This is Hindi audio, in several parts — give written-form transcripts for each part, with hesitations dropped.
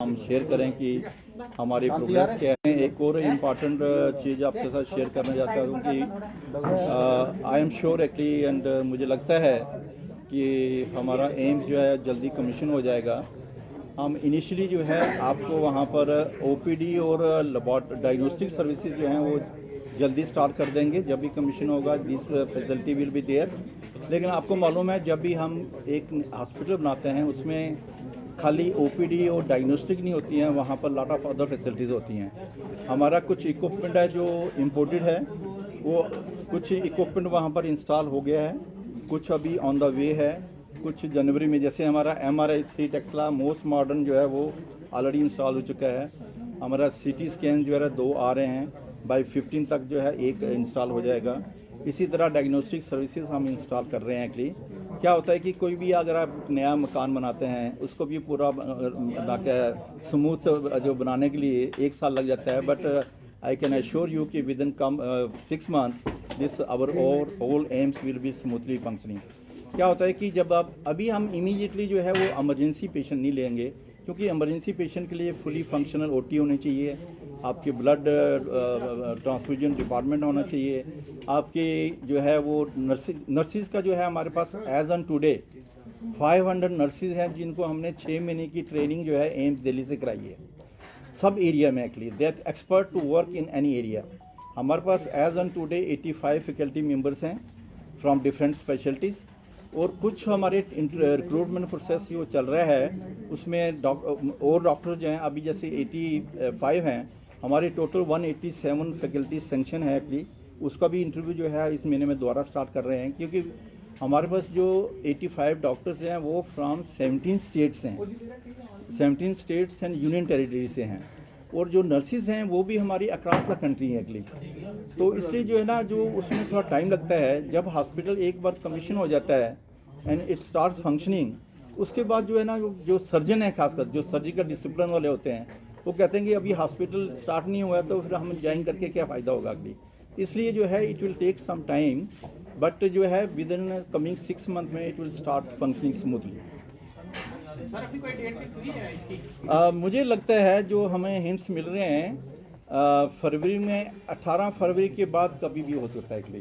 हम शेयर करें कि हमारी प्रोग्रेस क्या है। एक और इम्पॉर्टेंट चीज़ आपके साथ शेयर करना चाहता हूँ कि I am sure actually and मुझे लगता है कि हमारा एम्स जो है जल्दी कमीशन हो जाएगा। हम इनिशियली जो है आपको वहाँ पर ओपीडी और डायग्नोस्टिक सर्विसेज जो हैं वो जल्दी स्टार्ट कर देंगे जब भी कमीशन होगा। This facility will be there. लेकिन आपको मालूम है जब भी हम एक हॉस्पिटल बनाते हैं उसमें खाली ओपीडी और डायग्नोस्टिक नहीं होती हैं, वहाँ पर लॉट ऑफ अदर फैसिलिटीज़ होती हैं। हमारा कुछ इक्विपमेंट है जो इम्पोर्टेड है, वो कुछ इक्विपमेंट वहाँ पर इंस्टॉल हो गया है, कुछ अभी ऑन द वे है, कुछ जनवरी में। जैसे हमारा MRI 3 टेस्ला मोस्ट मॉडर्न जो है वो ऑलरेडी इंस्टॉल हो चुका है। हमारा CT स्कैन जो है 2 आ रहे हैं, बाई 15 तक जो है 1 इंस्टॉल हो जाएगा। इसी तरह डायग्नोस्टिक सर्विसेज हम इंस्टॉल कर रहे हैं। एक्चुअली क्या होता है कि कोई भी अगर आप नया मकान बनाते हैं उसको भी पूरा स्मूथ जो बनाने के लिए 1 साल लग जाता है, but I can assure you कि विद इन कम 6 month this our all AIIMS will be smoothly functioning. क्या होता है कि जब आप अभी हम इमीडिएटली जो है वो इमरजेंसी पेशेंट नहीं लेंगे, क्योंकि इमरजेंसी पेशेंट के लिए फुली फंक्शनल OT होनी चाहिए, आपके ब्लड ट्रांसफ्यूजन डिपार्टमेंट होना चाहिए, आपके जो है वो नर्सिस का जो है हमारे पास एज ऑन टुडे 500 नर्सिस हैं जिनको हमने 6 महीने की ट्रेनिंग जो है एम्स दिल्ली से कराई है सब एरिया में। Actually they are expert to work in any area. हमारे पास as on today 85 faculty members हैं फ्रॉम डिफरेंट स्पेशलिटीज़, और कुछ हमारे रिक्रूटमेंट प्रोसेस जो चल रहा है उसमें डॉक्टर जो हैं अभी जैसे 85 हैं, हमारे टोटल 187 फैकल्टी सेंक्शन है एक्चुअली। उसका भी इंटरव्यू जो है इस महीने में दोबारा स्टार्ट कर रहे हैं, क्योंकि हमारे पास जो 85 डॉक्टर्स हैं वो फ्रॉम 17 स्टेट्स हैं, 17 स्टेट्स एंड यूनियन टेरिटरी से हैं, और जो नर्सिस हैं वो भी हमारी अक्रॉस द कंट्री है एक्चुअली। तो इसलिए जो है ना जो उसमें थोड़ा टाइम लगता है। जब हॉस्पिटल एक बार कमीशन हो जाता है एंड इट स्टार्ट्स फंक्शनिंग, उसके बाद जो है ना जो सर्जन है, खासकर जो सर्जिकल डिसिप्लिन वाले होते हैं, वो कहते हैं कि अभी हॉस्पिटल स्टार्ट नहीं हुआ है तो फिर हम ज्वाइन करके क्या फ़ायदा होगा अगली। इसलिए जो है it will take some time, but जो है विद इन कमिंग 6 मंथ में it will start functioning smoothly. मुझे लगता है जो हमें हिंट्स मिल रहे हैं फरवरी में, 18 फरवरी के बाद कभी भी हो सकता है एक्चुअली।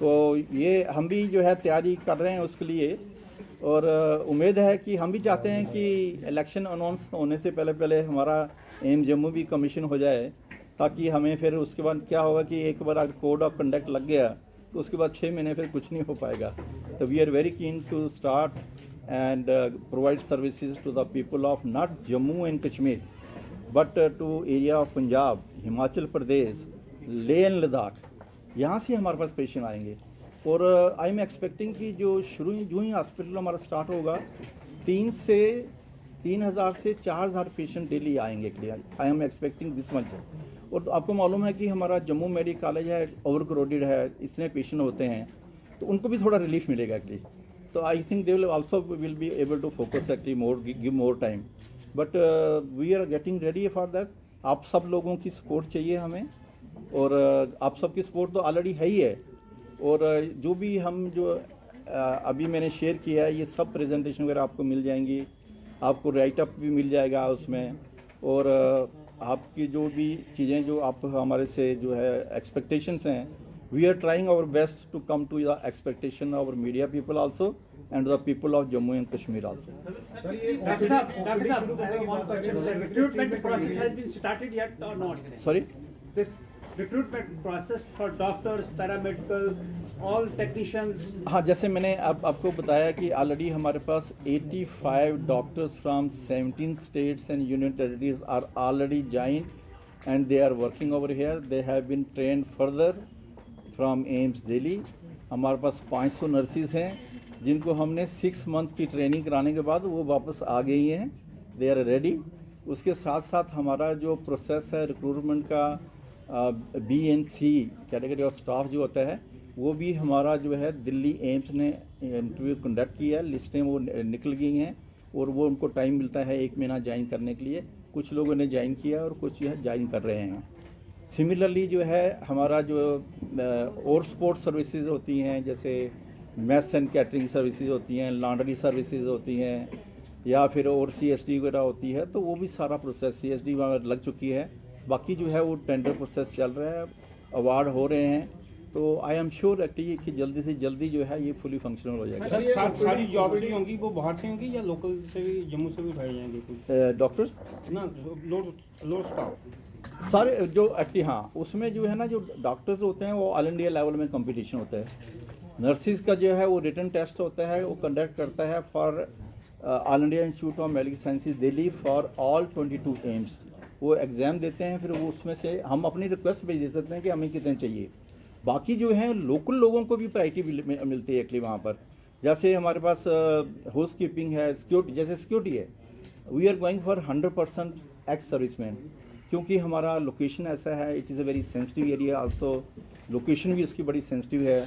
तो ये हम भी जो है तैयारी कर रहे हैं उसके लिए, और उम्मीद है कि हम भी चाहते हैं कि इलेक्शन अनाउंस होने से पहले पहले हमारा एम्स जम्मू भी कमीशन हो जाए, ताकि हमें फिर उसके बाद क्या होगा कि एक बार अगर कोड ऑफ कंडक्ट लग गया तो उसके बाद 6 महीने फिर कुछ नहीं हो पाएगा। तो we are very keen to start and provide services to the people of not Jammu and Kashmir but to area of Punjab, Himachal Pradesh, Leh and Ladakh। यहाँ से हमारे पास पेशेंट आएंगे, और आई एम एक्सपेक्टिंग कि जो जो ही हॉस्पिटल हमारा स्टार्ट होगा 3,000 से 4,000 पेशेंट डेली आएंगे। I am expecting this much. और तो आपको मालूम है कि हमारा जम्मू मेडिकल कॉलेज है, ओवर क्राउडेड है, इतने पेशेंट होते हैं, तो उनको भी थोड़ा रिलीफ मिलेगा actually. So I think they will also be able to focus actually more, give more time, but we are getting ready for that। आप सब लोगों की सपोर्ट चाहिए हमें, और आप सबकी सपोर्ट तो ऑलरेडी है ही है। और जो भी हम जो अभी मैंने शेयर किया है ये सब प्रेजेंटेशन वगैरह आपको मिल जाएंगी, आपको राइट अप भी मिल जाएगा उसमें, और आपकी जो भी चीज़ें जो आप हमारे से जो है एक्सपेक्टेशंस हैं, we are trying our best to come to the expectation of our media people also and the people of Jammu and Kashmir also. Doctor Saab, I have one question. The recruitment process has been started yet or not? Sorry? This recruitment process for doctors, paramedical, all technicians. हाँ, जैसे मैंने आपको बताया कि ऑलरेडी हमारे पास 85 doctors from 17 states and union territories are already joined and they are working over here. They have been trained further from AIIMS Delhi. हमारे पास 500 नर्सिस हैं जिनको हमने 6 मंथ की ट्रेनिंग कराने के बाद वो वापस आ गई हैं, दे आर रेडी। उसके साथ साथ हमारा जो प्रोसेस है रिक्रूटमेंट का BNC कैटेगरी ऑफ स्टाफ जो होता है वो भी हमारा जो है दिल्ली एम्स ने इंटरव्यू कंडक्ट किया, लिस्टें वो निकल गई हैं, और वो उनको टाइम मिलता है 1 महीना ज्वाइन करने के लिए। कुछ लोगों ने ज्वाइन किया और कुछ जो है ज्वाइन कर रहे हैं। सिमिलरली जो है हमारा जो और स्पोर्ट्स सर्विसेज होती हैं, जैसे मेस एंड कैटरिंग सर्विसेज होती हैं, लॉन्ड्री सर्विसेज होती हैं, या फिर और CSD वगैरह होती है, तो वो भी सारा प्रोसेस CSD वहाँ लग चुकी है। बाकी जो है वो टेंडर प्रोसेस चल रहा है, अवार्ड हो रहे हैं, तो आई एम श्योर एक्चुअली कि जल्दी से जल्दी जो है ये फुली फंक्शनल हो जाएगा। सर सारी जॉब होंगी वो बाहर से होंगी या लोकल से भी, जम्मू से भी उठाए जाएंगे कुछ डॉक्टर्स ना, लोड स्टाफ सारे जो एक्चुअली, हाँ, उसमें जो है ना, जो डॉक्टर्स होते हैं वो ऑल इंडिया लेवल में कंपटीशन होता है। नर्सिस का जो है वो रिटन टेस्ट होता है, वो कंडक्ट करता है for all India institute of medical sciences Delhi for all 22 AIIMS. वो एग्ज़ाम देते हैं, फिर वो उसमें से हम अपनी रिक्वेस्ट भेज दे सकते हैं कि हमें कितने चाहिए। बाकी जो है लोकल लोगों को भी प्रायोरिटी मिलती है एक्चुअली वहाँ पर। जैसे हमारे पास हाउस कीपिंग है, सिक्योरिटी, जैसे सिक्योरिटी है, we are going for 100% ex servicemen, क्योंकि हमारा लोकेशन ऐसा है, it is a very sensitive area also, location भी उसकी बड़ी सेंसिटिव है।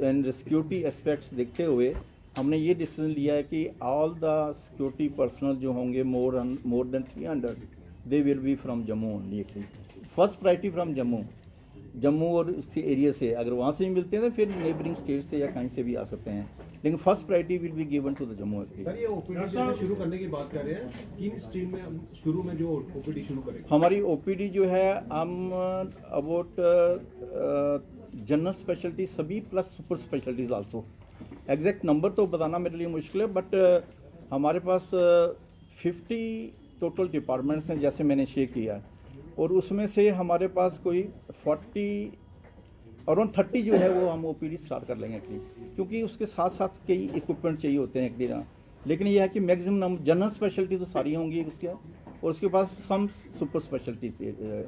एंड सिक्योरिटी एस्पेक्ट्स देखते हुए हमने ये डिसीजन लिया है कि ऑल द सिक्योरिटी पर्सनल जो होंगे more than 300 they will B from Jammu only. Actually first priority from Jammu और उसके एरिया से, अगर वहाँ से ही मिलते हैं तो फिर नेबरिंग स्टेट से या कहीं से भी आ सकते हैं, लेकिन first priority will be given to the Jammu. Sir ये ओपीडी शुरू करने की बात कर रहे हैं, किन स्ट्रीम में हम शुरू में जो ओपीडी शुरू करेंगे? हमारी OPD जो है हम अबाउट जनरल स्पेशलिटी सभी plus super specialities also. Exact number तो बताना मेरे लिए मुश्किल है, बट हमारे पास 50 टोटल डिपार्टमेंट्स हैं जैसे मैंने शेयर किया, और उसमें से हमारे पास कोई 40 30 जो है वो हम OPD स्टार्ट कर लेंगे एक्चुअली, क्योंकि उसके साथ साथ कई इक्विपमेंट चाहिए होते हैं एक्चुअली ना। लेकिन यह है कि मैक्सिमम जनरल स्पेशलिटी तो सारी होंगी उसके, और उसके पास some super specialities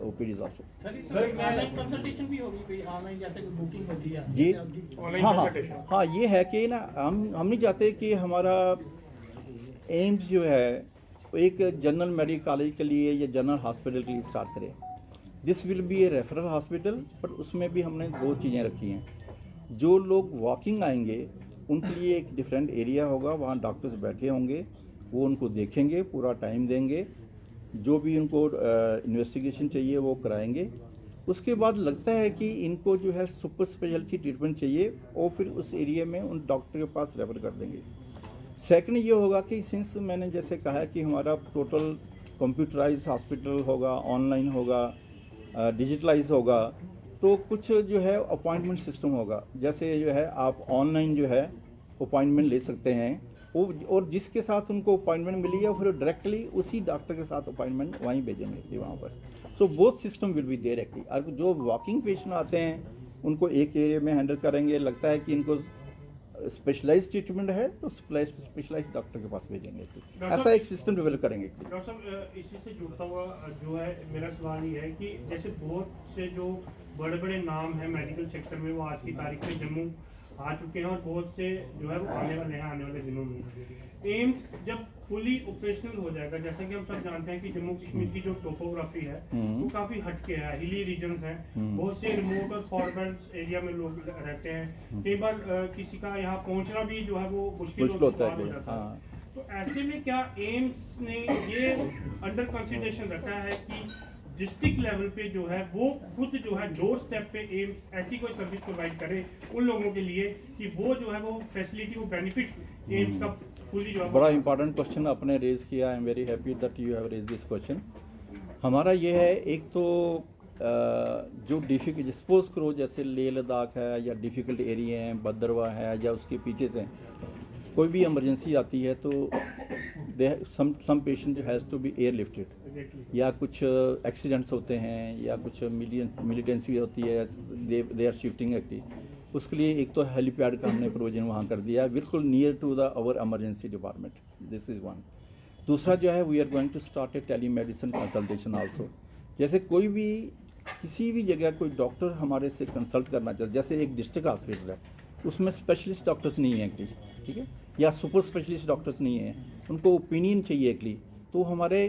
OPDs also. Sir online consultation भी होगी कोई, ऑनलाइन जैसे कोई बुकिंग होती है जी ऑनलाइन हाँ, ये है कि ना हम नहीं चाहते कि हमारा एम्स जो है वो एक जनरल मेडिकल कॉलेज के लिए या जनरल हॉस्पिटल के लिए स्टार्ट करें। This will be A referral hospital, but उसमें भी हमने 2 चीज़ें रखी हैं। जो लोग वॉकिंग आएंगे उनके लिए एक डिफरेंट एरिया होगा, वहाँ डॉक्टर्स बैठे होंगे, वो उनको देखेंगे, पूरा टाइम देंगे, जो भी उनको इन्वेस्टिगेशन चाहिए वो कराएंगे। उसके बाद लगता है कि इनको जो है सुपर स्पेशलिटी ट्रीटमेंट चाहिए, और फिर उस एरिया में उन डॉक्टर के पास रेफर कर देंगे। सेकंड ये होगा कि सिंस मैंने जैसे कहा कि हमारा टोटल कंप्यूटराइज हॉस्पिटल होगा, ऑनलाइन होगा, डिजिटलाइज होगा, तो कुछ जो है अपॉइंटमेंट सिस्टम होगा। जैसे जो है आप ऑनलाइन जो है अपॉइंटमेंट ले सकते हैं, और जिसके साथ उनको अपॉइंटमेंट मिली है फिर डायरेक्टली उसी डॉक्टर के साथ अपॉइंटमेंट वहीं भेजेंगे वहाँ पर। So both system will be there actually. और जो वॉकिंग पेशेंट आते हैं उनको एक एरिया में हैंडल करेंगे, लगता है कि इनको स्पेशलाइज्ड ट्रीटमेंट है तो स्पेशलाइज्ड डॉक्टर के पास भेजेंगे। ऐसा एक सिस्टम डेवलप करेंगे। डॉक्टर साहब इसी से जुड़ता हुआ जो है मेरा सवाल ये है कि जैसे बहुत से जो बड़े बड़े नाम हैं मेडिकल सेक्टर में वो आज की तारीख में जम्मू आ चुके हैं, और बहुत से जो है वो आने वाले हैं आने वाले दिनों में। एम्स जब फुली ऑपरेशनल हो जाएगा, जैसा कि हम सब जानते हैं कि जम्मू कश्मीर की जो टोपोग्राफी है वो काफी हटके है, हिली रीजन्स हैं, बहुत से रिमोट और फॉरवर्ड एरिया में लोग रहते हैं, कई बार किसी का यहाँ पहुँचना भी जो है वो मुश्किल होता है। तो ऐसे में क्या एम्स ने ये अंडर कंसिडरेशन रखा है कि डिस्ट्रिक्ट लेवल पे जो है वो खुद जो है डोर स्टेप पे एम्स ऐसी कोई सर्विस प्रोवाइड करे उन लोगों के लिए कि वो जो है वो फैसिलिटी, वो बेनिफिट एम्स का फुली जो है। बड़ा इंपॉर्टेंट क्वेश्चन आपने रेज किया। I am very happy that you have raise this question. हमारा ये है, एक तो जो डिफिकल्ट सपोज करो जैसे लेह लद्दाख है या डिफ़िकल्ट एरिया है, भद्रवाह है या उसके पीछे से कोई भी इमरजेंसी आती है तो some patient has to be airlifted, या कुछ एक्सीडेंट्स होते हैं या कुछ मिलिटेंसी होती है, दे आर शिफ्टिंग एक्टिव, उसके लिए एक तो हेलीपैड का हमने प्रोविजन वहाँ कर दिया बिल्कुल near to the our emergency department. This is one. दूसरा जो है we are going to start a telemedicine consultation also. जैसे कोई भी किसी भी जगह कोई डॉक्टर हमारे से कंसल्ट करना चाहते, जैसे एक डिस्ट्रिक्ट हॉस्पिटल है उसमें स्पेशलिस्ट डॉक्टर्स नहीं हैं एक्चुअली, ठीक है, या सुपर स्पेशलिस्ट डॉक्टर्स नहीं हैं, उनको ओपिनियन चाहिए एक्चुअली, तो हमारे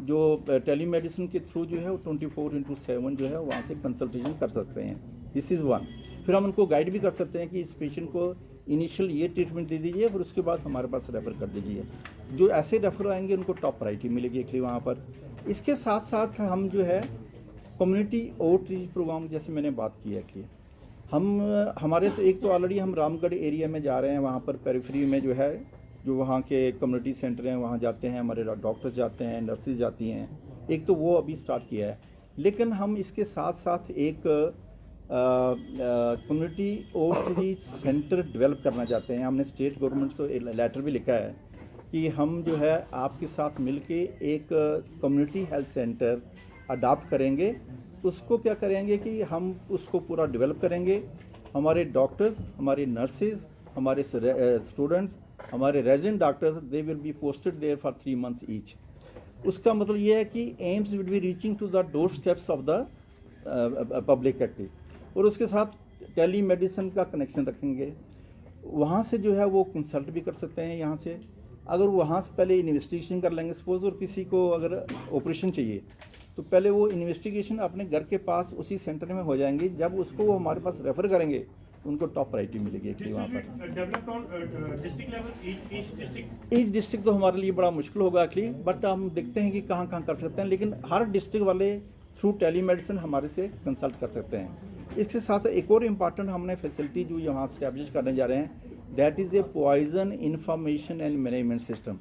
जो टेलीमेडिसिन के थ्रू जो है वो 24/7 जो है वहाँ से कंसल्टेशन कर सकते हैं। This is one. फिर हम उनको गाइड भी कर सकते हैं कि इस पेशेंट को इनिशियल ये ट्रीटमेंट दे दीजिए, फिर उसके बाद हमारे पास रेफ़र कर दीजिए। जो ऐसे रेफ़र आएंगे उनको टॉप प्रायोरिटी मिलेगी एक्चुअली वहाँ पर। इसके साथ साथ हम जो है कम्युनिटी आउटरीच प्रोग्राम, जैसे मैंने बात की है कि हमारे तो एक तो ऑलरेडी हम रामगढ़ एरिया में जा रहे हैं, वहाँ पर पेरिफेरी में जो है जो वहाँ के कम्युनिटी सेंटर हैं वहाँ जाते हैं, हमारे डॉक्टर्स जाते हैं, नर्सेज जाती हैं। एक तो वो अभी स्टार्ट किया है, लेकिन हम इसके साथ साथ एक कम्युनिटी आउटरीच सेंटर डेवलप करना चाहते हैं। हमने स्टेट गवर्नमेंट से लेटर भी लिखा है कि हम जो है आपके साथ मिलके एक कम्युनिटी हेल्थ सेंटर अडॉप्ट करेंगे। उसको क्या करेंगे कि हम उसको पूरा डेवलप करेंगे। हमारे डॉक्टर्स, हमारे नर्सेज, हमारे स्टूडेंट्स, हमारे resident doctors, they will be posted there for 3 months each. उसका मतलब ये है कि AIIMS will be reaching to the door steps of the public active, और उसके साथ टेली मेडिसिन का कनेक्शन रखेंगे। वहाँ से जो है वो कंसल्ट भी कर सकते हैं यहाँ से। अगर वहाँ से पहले इन्वेस्टिगेशन कर लेंगे, सपोज और किसी को अगर ऑपरेशन चाहिए तो पहले वो इन्वेस्टिगेशन अपने घर के पास उसी सेंटर में हो जाएंगी। जब उसको वो हमारे पास रेफ़र करेंगे उनको टॉप प्रायोरिटी मिलेगी एक्चुअली वहाँ पर। ईच डिस्ट्रिक्ट तो हमारे लिए बड़ा मुश्किल होगा एक्चुअली, बट हम देखते हैं कि कहाँ कहाँ कर सकते हैं, लेकिन हर डिस्ट्रिक्ट वाले थ्रू टेली मेडिसिन हमारे से कंसल्ट कर सकते हैं। इसके साथ एक और इम्पॉर्टेंट हमने फैसिलिटी जो यहाँ स्टैब्लिश करने जा रहे हैं, that is a poison information and management system.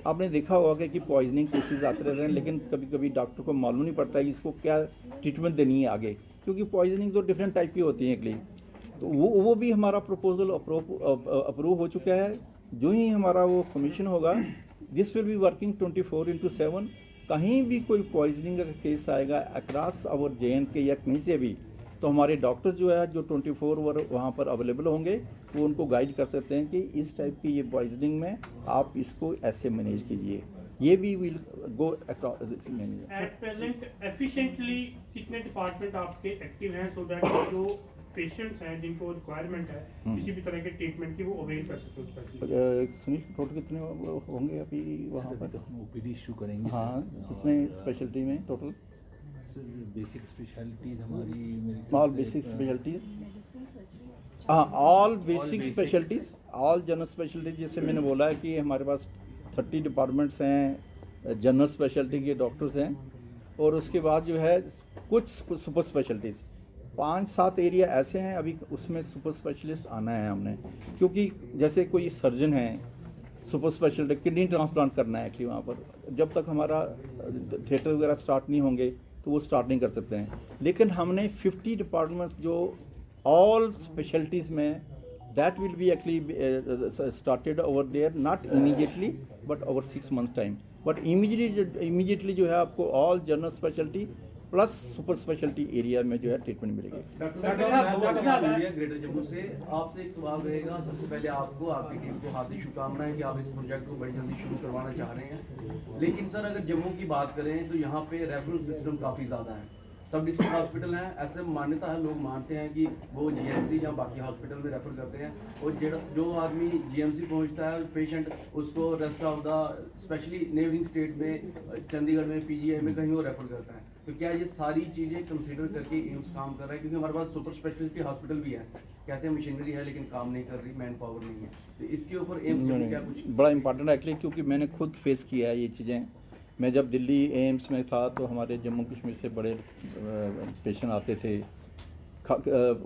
आपने देखा होगा कि पॉइजनिंग केसेस आते रहते हैं, लेकिन कभी कभी डॉक्टर को मालूम नहीं पड़ता कि इसको क्या ट्रीटमेंट देनी है आगे, क्योंकि पॉइजनिंग तो डिफरेंट टाइप की होती है एक्चुअली। तो वो भी हमारा प्रपोजल अप्रूव हो चुका है। जो ही हमारा वो कमीशन होगा, दिस विल बी वर्किंग 24/7। कहीं भी कोई पॉइजनिंग का केस आएगा अक्रॉस आवर JNK या कहीं से भी, तो हमारे डॉक्टर्स जो है जो 24 आवर वहाँ पर अवेलेबल होंगे, वो उनको गाइड कर सकते हैं कि इस टाइप की ये पॉइजनिंग में आप इसको ऐसे मैनेज कीजिए। ये भी will go across manage. At present efficiently कितने डिपार्टमेंट आपके एक्टिव हैं सो दैट जो पेशेंट्स हैं जिनको रिक्वायरमेंट है किसी भी तरह के ट्रीटमेंट की वो अवेल कर सके उसका? सुनील, टोटल कितने होंगे अभी वहाँ पर? तो हम OPD इशू करेंगे। हाँ, कितने स्पेशलिटी में टोटल? बेसिक स्पेशलिटीज हमारी ऑल बेसिक स्पेशलिटीज, हाँ all basic specialities, all general specialities. जैसे मैंने बोला है कि हमारे पास 30 डिपार्टमेंट्स हैं, जनरल स्पेशलिटी के डॉक्टर्स हैं, और उसके बाद जो है कुछ सुपर स्पेशलिटीज़ 5-7 एरिया ऐसे हैं अभी उसमें सुपर स्पेशलिस्ट आना है हमने। क्योंकि जैसे कोई सर्जन है, सुपर स्पेशलिटी किडनी ट्रांसप्लांट करना है कि वहाँ पर जब तक हमारा थिएटर वगैरह स्टार्ट नहीं होंगे तो वो स्टार्ट नहीं कर सकते हैं। लेकिन हमने 50 डिपार्टमेंट जो ऑल स्पेशलिटीज़ में, that will be actually started over there, not immediately but over 6 months time. But immediately जो है आपको all general speciality plus super speciality area में जो है ट्रीटमेंट मिलेगी। डॉक्टर साहब ग्रेटर जम्मू से आपसे एक सवाल रहेगा। सबसे पहले आपको, आपकी टीम को हार्दिक शुभकामनाएं कि आप इस प्रोजेक्ट को बड़ी जल्दी शुरू करवाना चाह रहे हैं। लेकिन सर अगर जम्मू की बात करें तो यहाँ पे रेफरल सिस्टम काफ़ी ज़्यादा है। सब डिस्ट्रिक्ट हॉस्पिटल हैं, ऐसे मान्यता है, लोग मानते हैं कि वो GMC या बाकी हॉस्पिटल में रेफर करते हैं, और जो आदमी GMC पहुंचता है पेशेंट, उसको rest of the specially neighbouring state में, चंडीगढ़ में, PGI में कहीं और रेफर करता है। तो क्या ये सारी चीज़ें कंसीडर करके एम्स काम कर रहा है? क्योंकि हमारे पास सुपर स्पेशलिटी हॉस्पिटल भी है, कहते हैं मशीनरी है लेकिन काम नहीं कर रही, मैन पावर नहीं है, तो इसके ऊपर एम्स में क्या कुछ? बड़ा इंपॉर्टेंट है एक्चुअली, क्योंकि मैंने खुद फेस किया है ये चीज़ें। मैं जब दिल्ली एम्स में था तो हमारे जम्मू कश्मीर से बड़े पेशेंट आते थे,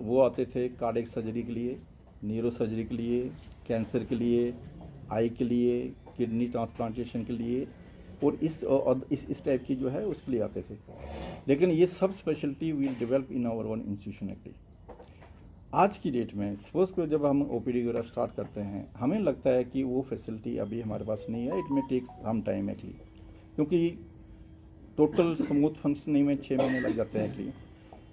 वो आते थे कार्डियक सर्जरी के लिए, न्यूरो सर्जरी के लिए, कैंसर के लिए, आई के लिए, किडनी ट्रांसप्लांटेशन के लिए, और इस टाइप की जो है उसके लिए आते थे। लेकिन ये सब speciality will develop in our own institution actually. आज की डेट में सपोज को जब हम OPD वगैरह स्टार्ट करते हैं, हमें लगता है कि वो फैसिलिटी अभी हमारे पास नहीं है। इट में टेक सम टाइम एक्चुअली, क्योंकि टोटल स्मूथ फंक्शनिंग में 6 महीने लग जाते हैं एक्चुअली।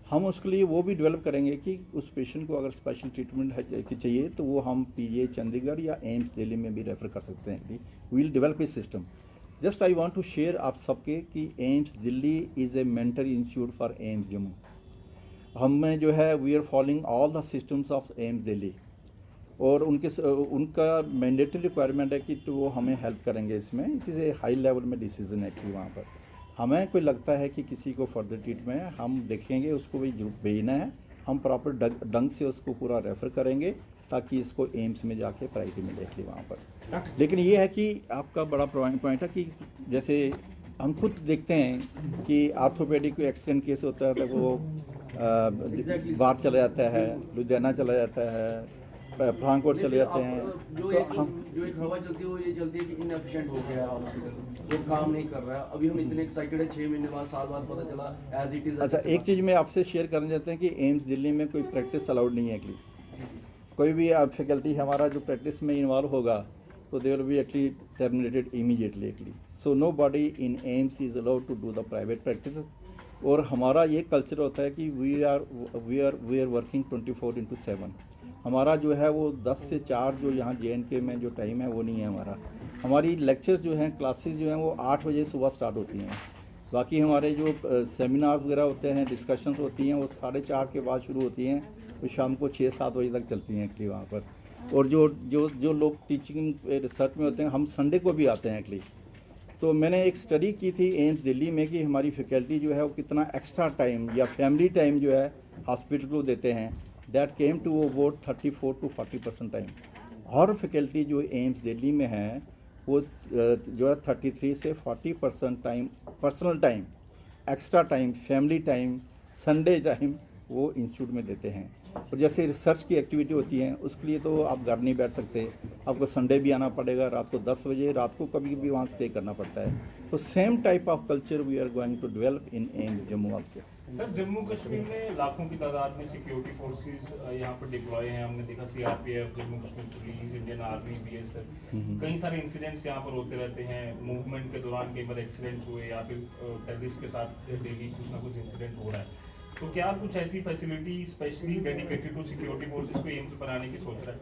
हम उसके लिए वो भी डेवलप करेंगे कि उस पेशेंट को अगर स्पेशल ट्रीटमेंट चाहिए तो वो हम PGI चंडीगढ़ या एम्स दिल्ली में भी रेफ़र कर सकते हैं actually. We will develop a system. Just I want to share आप सबके कि AIIMS Delhi is a mentor institute for AIIMS Jammu. हमें जो है we are following all the systems of AIIMS Delhi, और उनका मैंडेटरी रिक्वायरमेंट है कि तो वो हमें हेल्प करेंगे इसमें। It is a high level में डिसीजन है कि वहाँ पर हमें कोई लगता है कि किसी को फर्दर ट्रीटमेंट है, हम देखेंगे उसको भी भेजना है, हम प्रॉपर ढंग से उसको पूरा रेफ़र करेंगे ताकि इसको एम्स में जाके प्रायोरिटी मिलेगी वहाँ पर। लेकिन ये है कि आपका बड़ा पॉइंट है कि जैसे हम खुद देखते हैं कि आर्थोपेडिक कोई एक्सीडेंट केस होता है तो वो बाहर चला जाता है, लुधियाना चला जाता है, फ्रांकफर्ट चले जाते हैं। जो तो एक हम जो एक हवा चलती है वो ये चलती है कि इनएफिशिएंट हो गया हॉस्पिटल, जो काम नहीं कर रहा है। अभी हम इतने एक्साइटेड है, 6 महीने बाद, साल बाद पता चला एज इट इज। अच्छा, एक चीज़ मैं आपसे शेयर करना चाहते हैं कि एम्स दिल्ली में कोई प्रैक्टिस अलाउड नहीं है एक्चुअली। कोई भी फैकल्टी हमारा जो प्रैक्टिस में इन्वॉल्व होगा तो they will be actually terminated immediately actually. So nobody in AIIMS is allowed to do the private practice. और हमारा ये कल्चर होता है कि वी आर वर्किंग 24/7। हमारा जो है वो 10 से 4 जो यहाँ JNK में जो टाइम है वो नहीं है हमारा। हमारी लेक्चर जो हैं, क्लासेस जो हैं वो 8 बजे सुबह स्टार्ट होती हैं। बाकी हमारे जो सेमिनार्स वगैरह होते हैं, डिस्कशंस होती हैं, वो 4:30 के बाद शुरू होती हैं, वो शाम को 6-7 बजे तक चलती हैं एक्चुअली वहाँ पर। और जो लोग टीचिंग रिसर्च में होते हैं, हम संडे को भी आते हैं एक्चुअली। तो मैंने एक स्टडी की थी एम्स दिल्ली में कि हमारी फैकल्टी जो है वो कितना एक्स्ट्रा टाइम या फैमिली टाइम जो है हॉस्पिटल को देते हैं। That came to about 34 to 40% time. और फैकल्टी जो एम्स दिल्ली में है वो जो है 33 से 40% time personal time, extra time, family time, Sunday time वो इंस्टीट्यूट में देते हैं। और जैसे रिसर्च की एक्टिविटी होती है उसके लिए तो आप घर नहीं बैठ सकते, आपको संडे भी आना पड़ेगा, रात को 10 बजे, रात को कभी भी वहाँ स्टे करना पड़ता है। तो same type of culture we are going to develop in AIIMS Jammu also. Sir, Jammu Kashmir में लाखों की तादाद में सिक्योरिटी फोर्सेस यहाँ पर डिप्लॉय हैं। हमने देखा CRPF, Jammu Kashmir police, Indian army, BSF, कई सारे इंसिडेंट्स यहाँ पर होते रहते हैं। मूवमेंट के दौरान कई बार एक्सीडेंट्स हुए या फिर टेररिस्ट के साथ डेली कुछ ना कुछ इंसिडेंट हो रहा है। तो क्या कुछ ऐसी facility specially dedicated to security forces को एम्स बनाने की सोच रहा है?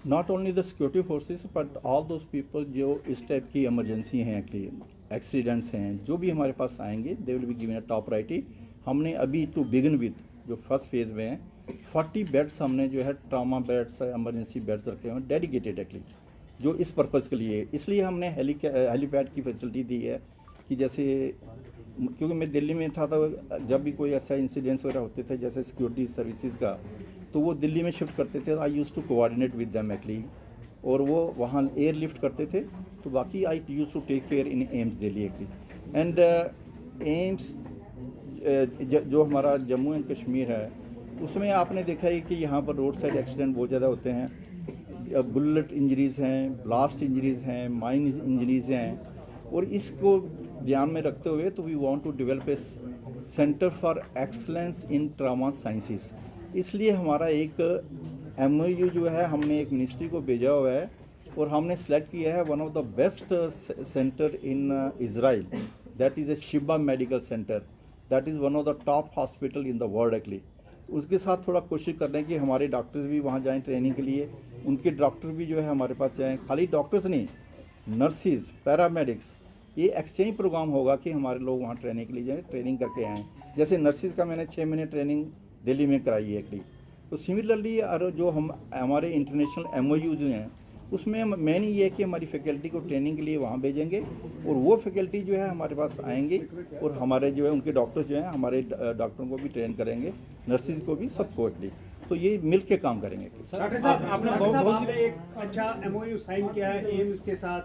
Not only the security forces but all those people जो इस टाइप की इमरजेंसी हैं, एक्सीडेंट्स हैं, जो भी हमारे पास आएंगे दे will be given a top priority. हमने अभी टू बिगिन विद जो फर्स्ट फेज़ में है 40 बेड्स हमने जो है ट्रामा बेड्स, इमरजेंसी बेड्स रखे हुए हैं डेडिकेटेड एक्चुअली जो इस पर्पज़ के लिए। इसलिए हमने हेलीपैड की फैसिलिटी दी है कि जैसे, क्योंकि मैं दिल्ली में था तो जब भी कोई ऐसा इंसिडेंट्स वगैरह होते थे जैसे सिक्योरिटी सर्विसेज का, तो वो दिल्ली में शिफ्ट करते थे। I use to coordinate with them actually, और वो वहाँ एयर लिफ्ट करते थे। तो बाकी I use to take care in AIIMS Delhi actually. And AIIMS जो हमारा जम्मू एंड कश्मीर है उसमें आपने देखा है कि यहाँ पर रोड साइड एक्सीडेंट बहुत ज़्यादा होते हैं। बुलेट इंजरीज़ हैं, ब्लास्ट इंजरीज़ हैं, माइन इंजरीज़ हैं। और इसको ध्यान में रखते हुए तो we want to develop a centre for excellence in trauma sciences. इसलिए हमारा एक MOU जो है हमने एक मिनिस्ट्री को भेजा हुआ है और हमने सेलेक्ट किया है one of the best centre in Israel, that is A Shiba medical centre, that is one of the top hospital in the world actually. उसके साथ थोड़ा कोशिश कर रहे हैं कि हमारे डॉक्टर्स भी वहाँ जाएँ ट्रेनिंग के लिए, उनके डॉक्टर भी जो है हमारे पास जाएँ। खाली डॉक्टर्स नहीं, नर्सिस, पैरामेडिक्स, ये एक्सचेंज प्रोग्राम होगा कि हमारे लोग वहाँ ट्रेनिंग के लिए जाएँ, ट्रेनिंग करके आएँ। जैसे नर्सिस का मैंने 6 महीने ट्रेनिंग दिल्ली में कराई है एक्चुअली। तो सिमिलरली जो हमारे इंटरनेशनल MOU जो हैं उसमें मेन ये है कि हमारी फैकल्टी को ट्रेनिंग के लिए वहाँ भेजेंगे और वो फैकल्टी जो है हमारे पास आएंगे और हमारे जो है उनके डॉक्टर जो हैं हमारे डॉक्टरों को भी ट्रेन करेंगे, नर्सिस को भी, सबको एक्चुअली। तो ये मिल के काम करेंगे। डॉक्टर साहब आपने एक अच्छा MOU साइन किया है एम्स के साथ,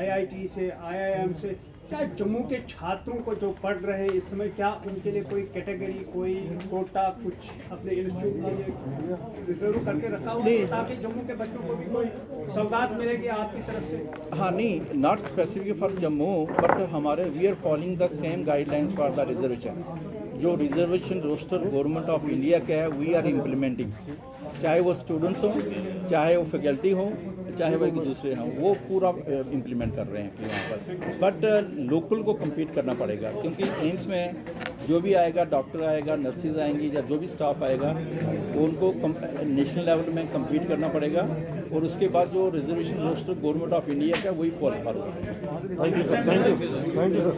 IIT से, IIM से। क्या जम्मू के छात्रों को जो पढ़ रहे हैं इस समय, क्या उनके लिए कोई कैटेगरी, कोई कोटा कुछ अपने इंस्टीट्यूट में रिजर्व करके रखा हुआ है ताकि जम्मू के बच्चों को भी कोई सौगात मिलेगी आपकी तरफ से? हाँ, नहीं, not specific for Jammu but हमारे we are following the same guidelines for the reservation. जो reservation roster government of India का है वी आर इम्प्लीमेंटिंग, चाहे वो स्टूडेंट्स हों, चाहे वो फैकल्टी हों, चाहे वो एक दूसरे हों, वो पूरा इम्प्लीमेंट कर रहे हैं यहाँ पर। बट लोकल को compete करना पड़ेगा क्योंकि एम्स में जो भी आएगा, डॉक्टर आएगा, नर्सिस आएंगी या जो भी स्टाफ आएगा वो उनको नेशनल लेवल में compete करना पड़ेगा और उसके बाद जो reservation roster government of India का वही फॉलो करेगा। Thank you sir.